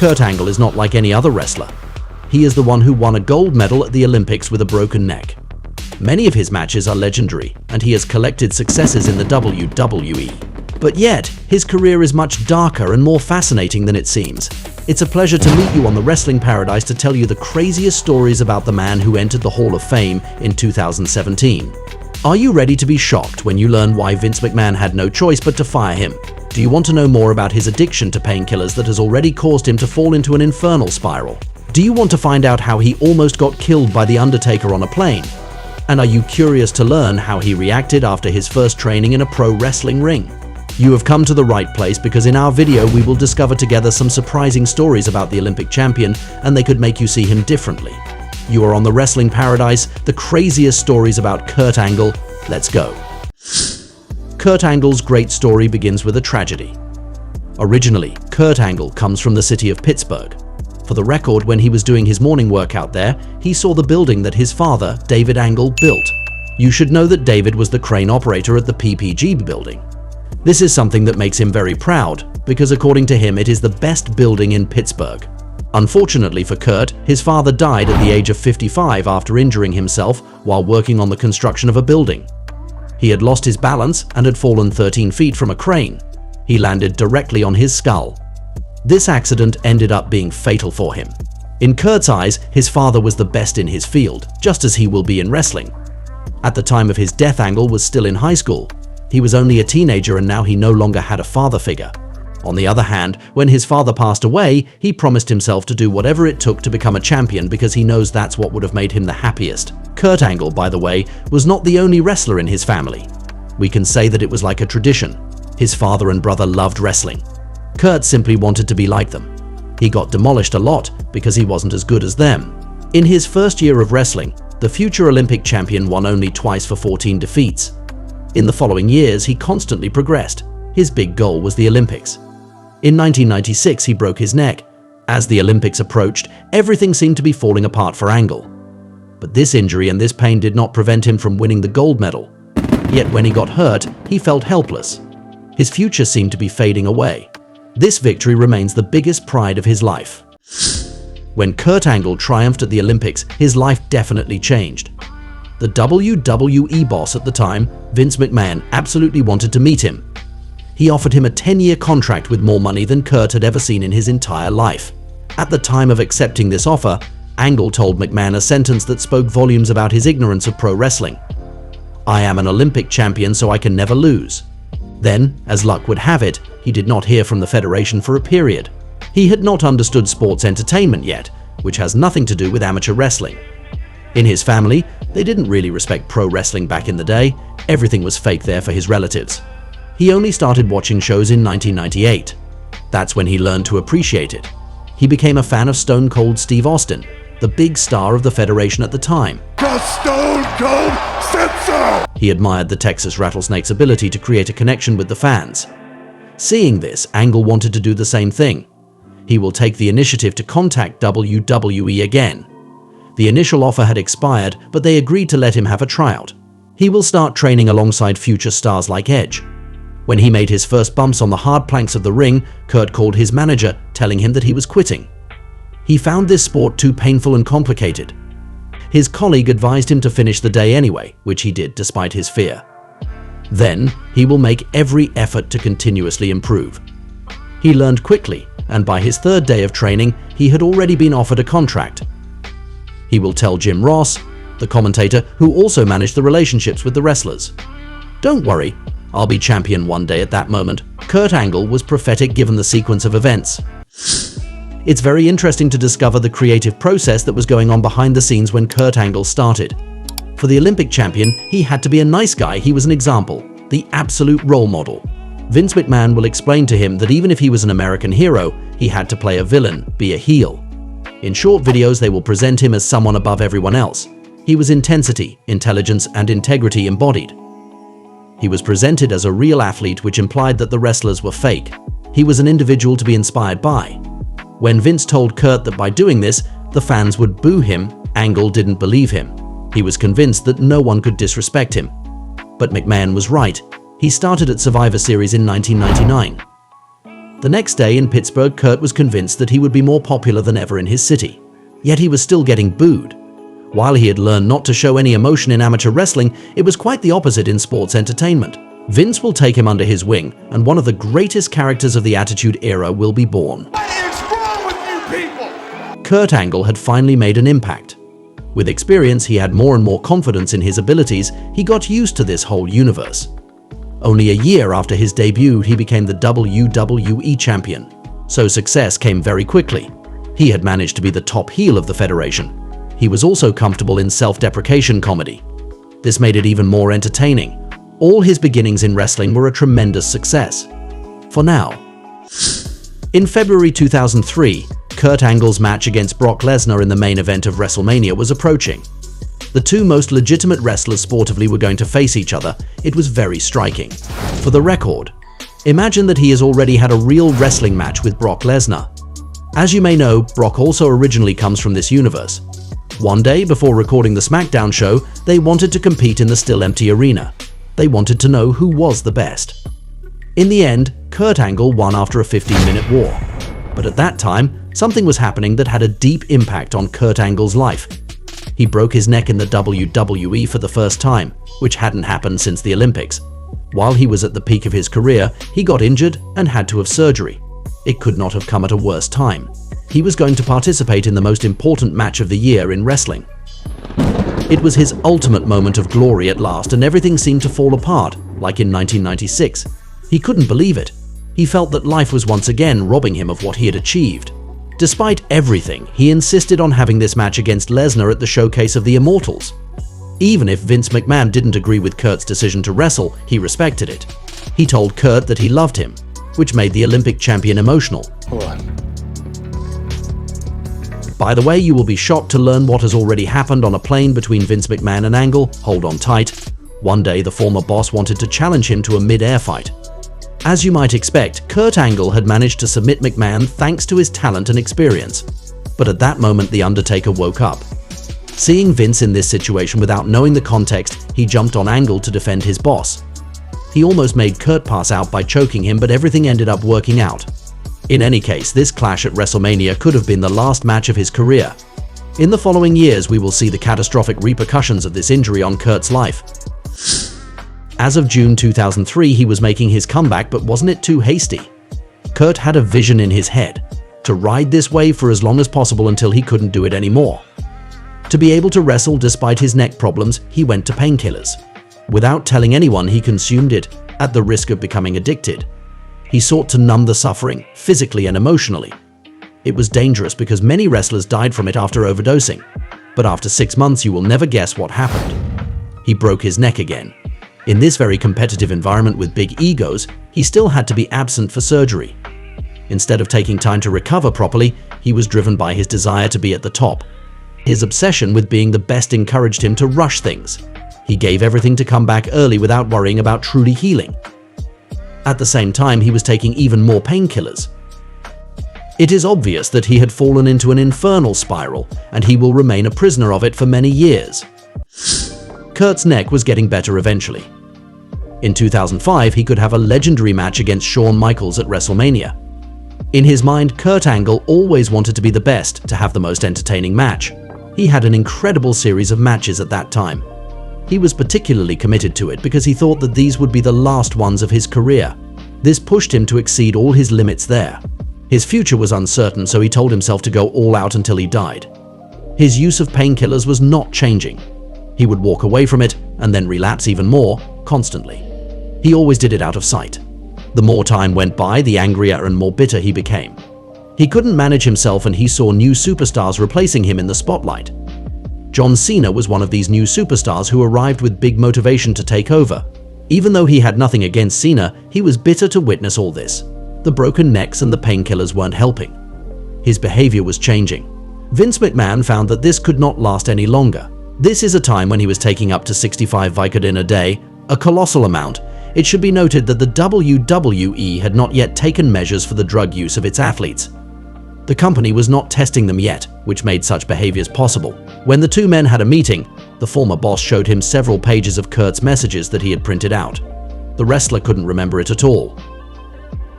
Kurt Angle is not like any other wrestler. He is the one who won a gold medal at the Olympics with a broken neck. Many of his matches are legendary, and he has collected successes in the WWE. But yet, his career is much darker and more fascinating than it seems. It's a pleasure to meet you on the Wrestling Paradise to tell you the craziest stories about the man who entered the Hall of Fame in 2017. Are you ready to be shocked when you learn why Vince McMahon had no choice but to fire him? Do you want to know more about his addiction to painkillers that has already caused him to fall into an infernal spiral? Do you want to find out how he almost got killed by the Undertaker on a plane? And are you curious to learn how he reacted after his first training in a pro wrestling ring? You have come to the right place, because in our video we will discover together some surprising stories about the Olympic champion, and they could make you see him differently. You are on the Wrestling Paradise, the craziest stories about Kurt Angle. Let's go. Kurt Angle's great story begins with a tragedy. Originally, Kurt Angle comes from the city of Pittsburgh. For the record, when he was doing his morning workout there, he saw the building that his father, David Angle, built. You should know that David was the crane operator at the PPG building. This is something that makes him very proud, because according to him, it is the best building in Pittsburgh. Unfortunately for Kurt, his father died at the age of 55 after injuring himself while working on the construction of a building. He had lost his balance and had fallen 13 feet from a crane. He landed directly on his skull. This accident ended up being fatal for him. In Kurt's eyes, his father was the best in his field, just as he will be in wrestling. At the time of his death, Angle was still in high school. He was only a teenager, and now he no longer had a father figure. On the other hand, when his father passed away, he promised himself to do whatever it took to become a champion, because he knows that's what would have made him the happiest. Kurt Angle, by the way, was not the only wrestler in his family. We can say that it was like a tradition. His father and brother loved wrestling. Kurt simply wanted to be like them. He got demolished a lot because he wasn't as good as them. In his first year of wrestling, the future Olympic champion won only twice for 14 defeats. In the following years, he constantly progressed. His big goal was the Olympics. In 1996, he broke his neck. As the Olympics approached, everything seemed to be falling apart for Angle. But this injury and this pain did not prevent him from winning the gold medal. Yet when he got hurt, he felt helpless. His future seemed to be fading away. This victory remains the biggest pride of his life. When Kurt Angle triumphed at the Olympics, his life definitely changed. The WWE boss at the time, Vince McMahon, absolutely wanted to meet him. He offered him a 10-year contract with more money than Kurt had ever seen in his entire life. At the time of accepting this offer, Angle told McMahon a sentence that spoke volumes about his ignorance of pro wrestling. "I am an Olympic champion, so I can never lose." Then, as luck would have it, he did not hear from the Federation for a period. He had not understood sports entertainment yet, which has nothing to do with amateur wrestling. In his family, they didn't really respect pro wrestling back in the day. Everything was fake there for his relatives. He only started watching shows in 1998. That's when he learned to appreciate it. He became a fan of Stone Cold Steve Austin, the big star of the Federation at the time. "'Cause Stone Cold said so!" He admired the Texas Rattlesnake's ability to create a connection with the fans. Seeing this, Angle wanted to do the same thing. He will take the initiative to contact WWE again. The initial offer had expired, but they agreed to let him have a tryout. He will start training alongside future stars like Edge. When he made his first bumps on the hard planks of the ring, Kurt called his manager, telling him that he was quitting. He found this sport too painful and complicated. His colleague advised him to finish the day anyway, which he did despite his fear. Then, he will make every effort to continuously improve. He learned quickly, and by his third day of training, he had already been offered a contract. He will tell Jim Ross, the commentator who also managed the relationships with the wrestlers. "Don't worry, I'll be champion one day." At that moment, Kurt Angle was prophetic given the sequence of events. It's very interesting to discover the creative process that was going on behind the scenes when Kurt Angle started. For the Olympic champion, he had to be a nice guy. He was an example, the absolute role model. Vince McMahon will explain to him that even if he was an American hero, he had to play a villain, be a heel. In short videos, they will present him as someone above everyone else. He was intensity, intelligence, and integrity embodied. He was presented as a real athlete, which implied that the wrestlers were fake. He was an individual to be inspired by. When Vince told Kurt that by doing this, the fans would boo him, Angle didn't believe him. He was convinced that no one could disrespect him. But McMahon was right. He started at Survivor Series in 1999. The next day in Pittsburgh, Kurt was convinced that he would be more popular than ever in his city. Yet he was still getting booed. While he had learned not to show any emotion in amateur wrestling, it was quite the opposite in sports entertainment. Vince will take him under his wing, and one of the greatest characters of the Attitude Era will be born. What is wrong with you people? Kurt Angle had finally made an impact. With experience, he had more and more confidence in his abilities. He got used to this whole universe. Only a year after his debut, he became the WWE champion. So success came very quickly. He had managed to be the top heel of the federation. He was also comfortable in self-deprecation comedy. This made it even more entertaining. All his beginnings in wrestling were a tremendous success. For now. In February 2003, Kurt Angle's match against Brock Lesnar in the main event of WrestleMania was approaching. The two most legitimate wrestlers sportively were going to face each other. It was very striking. For the record, imagine that he has already had a real wrestling match with Brock Lesnar. As you may know, Brock also originally comes from this universe. One day, before recording the SmackDown show, they wanted to compete in the still-empty arena. They wanted to know who was the best. In the end, Kurt Angle won after a 15-minute war. But at that time, something was happening that had a deep impact on Kurt Angle's life. He broke his neck in the WWE for the first time, which hadn't happened since the Olympics. While he was at the peak of his career, he got injured and had to have surgery. It could not have come at a worse time. He was going to participate in the most important match of the year in wrestling. It was his ultimate moment of glory at last, and everything seemed to fall apart, like in 1996. He couldn't believe it. He felt that life was once again robbing him of what he had achieved. Despite everything, he insisted on having this match against Lesnar at the Showcase of the Immortals. Even if Vince McMahon didn't agree with Kurt's decision to wrestle, he respected it. He told Kurt that he loved him, which made the Olympic champion emotional. Hold on. By the way, you will be shocked to learn what has already happened on a plane between Vince McMahon and Angle. Hold on tight. One day, the former boss wanted to challenge him to a mid-air fight. As you might expect, Kurt Angle had managed to submit McMahon thanks to his talent and experience. But at that moment, The Undertaker woke up. Seeing Vince in this situation without knowing the context, he jumped on Angle to defend his boss. He almost made Kurt pass out by choking him, but everything ended up working out. In any case, this clash at WrestleMania could have been the last match of his career. In the following years, we will see the catastrophic repercussions of this injury on Kurt's life. As of June 2003, he was making his comeback, but wasn't it too hasty? Kurt had a vision in his head, to ride this wave for as long as possible until he couldn't do it anymore. To be able to wrestle despite his neck problems, he went to painkillers. Without telling anyone, he consumed it, at the risk of becoming addicted. He sought to numb the suffering, physically and emotionally. It was dangerous because many wrestlers died from it after overdosing. But after 6 months, you will never guess what happened. He broke his neck again. In this very competitive environment with big egos, he still had to be absent for surgery. Instead of taking time to recover properly, he was driven by his desire to be at the top. His obsession with being the best encouraged him to rush things. He gave everything to come back early without worrying about truly healing. At the same time, he was taking even more painkillers. It is obvious that he had fallen into an infernal spiral, and he will remain a prisoner of it for many years. Kurt's neck was getting better eventually. In 2005, he could have a legendary match against Shawn Michaels at WrestleMania. In his mind, Kurt Angle always wanted to be the best, to have the most entertaining match. He had an incredible series of matches at that time. He was particularly committed to it because he thought that these would be the last ones of his career. This pushed him to exceed all his limits there. His future was uncertain, so he told himself to go all out until he died. His use of painkillers was not changing. He would walk away from it and then relapse even more, constantly. He always did it out of sight. The more time went by, the angrier and more bitter he became. He couldn't manage himself, and he saw new superstars replacing him in the spotlight. John Cena was one of these new superstars who arrived with big motivation to take over. Even though he had nothing against Cena, he was bitter to witness all this. The broken necks and the painkillers weren't helping. His behavior was changing. Vince McMahon found that this could not last any longer. This is a time when he was taking up to 65 Vicodin a day, a colossal amount. It should be noted that the WWE had not yet taken measures for the drug use of its athletes. The company was not testing them yet, which made such behaviors possible. When the two men had a meeting, the former boss showed him several pages of Kurt's messages that he had printed out. The wrestler couldn't remember it at all.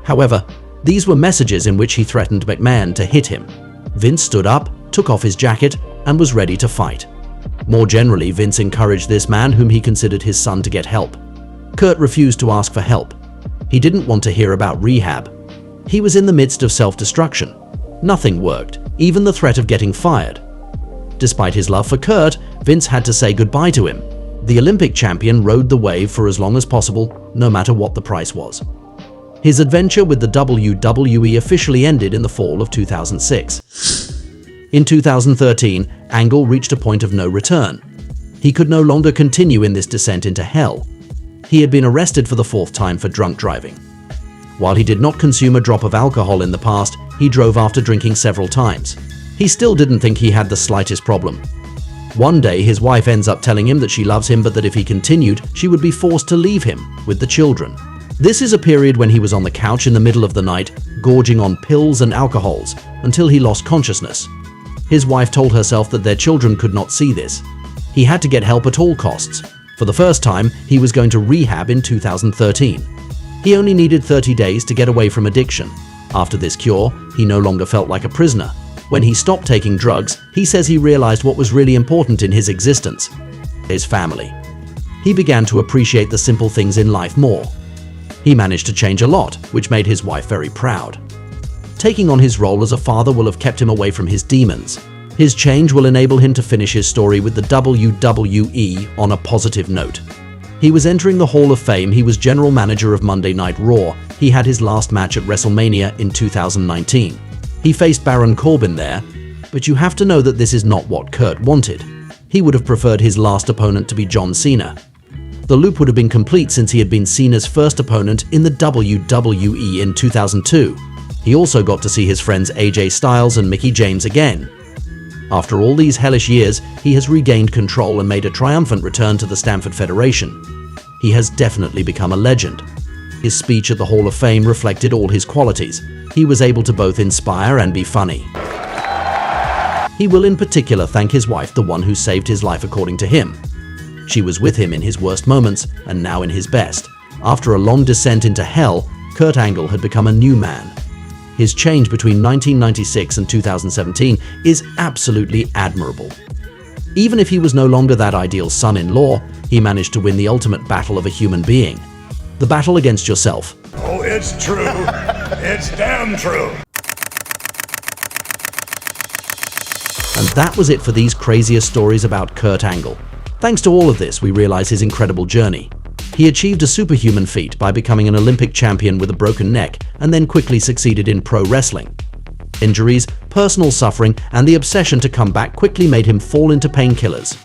However, These were messages in which he threatened McMahon to hit him. Vince stood up, took off his jacket, and was ready to fight. More generally, Vince encouraged this man, whom he considered his son, to get help. Kurt refused to ask for help. He didn't want to hear about rehab. He was in the midst of self-destruction. Nothing worked, even the threat of getting fired. Despite his love for Kurt, Vince had to say goodbye to him. The Olympic champion rode the wave for as long as possible, no matter what the price was. His adventure with the WWE officially ended in the fall of 2006. In 2013, Angle reached a point of no return. He could no longer continue in this descent into hell. He had been arrested for the 4th time for drunk driving. While he did not consume a drop of alcohol in the past, he drove after drinking several times. He still didn't think he had the slightest problem. One day, his wife ends up telling him that she loves him, but that if he continued, she would be forced to leave him with the children. This is a period when he was on the couch in the middle of the night, gorging on pills and alcohols, until he lost consciousness. His wife told herself that their children could not see this. He had to get help at all costs. For the first time, he was going to rehab in 2013. He only needed 30 days to get away from addiction. After this cure, he no longer felt like a prisoner. When he stopped taking drugs, he says he realized what was really important in his existence: his family. He began to appreciate the simple things in life more. He managed to change a lot, which made his wife very proud. Taking on his role as a father will have kept him away from his demons. His change will enable him to finish his story with the WWE on a positive note. He was entering the Hall of Fame. He was general manager of Monday Night Raw. He had his last match at WrestleMania in 2019. He faced Baron Corbin there, but you have to know that this is not what Kurt wanted. He would have preferred his last opponent to be John Cena. The loop would have been complete since he had been Cena's first opponent in the WWE in 2002. He also got to see his friends AJ Styles and Mickie James again. After all these hellish years, he has regained control and made a triumphant return to the Stamford Federation. He has definitely become a legend. His speech at the Hall of Fame reflected all his qualities. He was able to both inspire and be funny. He will in particular thank his wife, the one who saved his life according to him. She was with him in his worst moments and now in his best. After a long descent into hell, Kurt Angle had become a new man. His change between 1996 and 2017 is absolutely admirable. Even if he was no longer that ideal son-in-law, he managed to win the ultimate battle of a human being. The battle against yourself. Oh, it's true. It's damn true. And that was it for these craziest stories about Kurt Angle. Thanks to all of this, we realize his incredible journey. He achieved a superhuman feat by becoming an Olympic champion with a broken neck and then quickly succeeded in pro wrestling. Injuries, personal suffering, and the obsession to come back quickly made him fall into painkillers.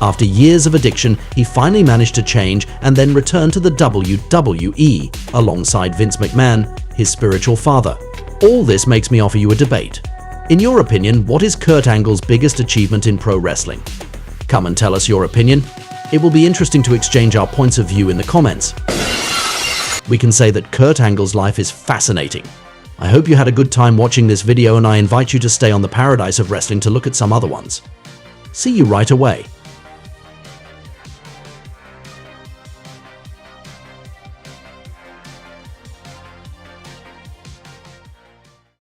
After years of addiction, he finally managed to change and then return to the WWE alongside Vince McMahon, his spiritual father. All this makes me offer you a debate. In your opinion, what is Kurt Angle's biggest achievement in pro wrestling? Come and tell us your opinion. It will be interesting to exchange our points of view in the comments. We can say that Kurt Angle's life is fascinating. I hope you had a good time watching this video, and I invite you to stay on the paradise of wrestling to look at some other ones. See you right away.